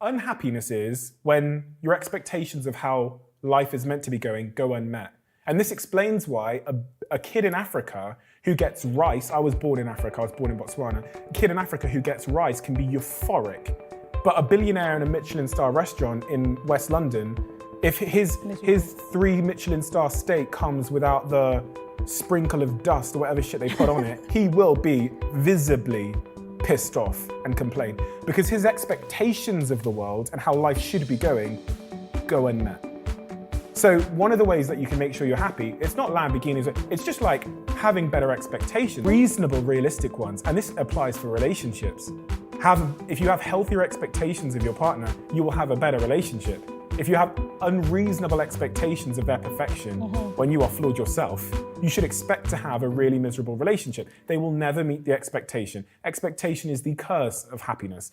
Unhappiness is when your expectations of how life is meant to be going go unmet. And this explains why a kid in Africa who gets rice, I was born in Africa, I was born in Botswana, a kid in Africa who gets rice can be euphoric. But a billionaire in a Michelin star restaurant in West London, if his 3 Michelin star steak comes without the sprinkle of dust or whatever shit they put on it, he will be visibly pissed off and complain because his expectations of the world and how life should be going go unmet. So one of the ways that you can make sure you're happy, it's not Lamborghinis, it's just like having better expectations, reasonable, realistic ones. And this applies for relationships. If you have healthier expectations of your partner, you will have a better relationship. If you have unreasonable expectations of their perfection when you are flawed yourself, you should expect to have a really miserable relationship. They will never meet the expectation. Expectation is the curse of happiness.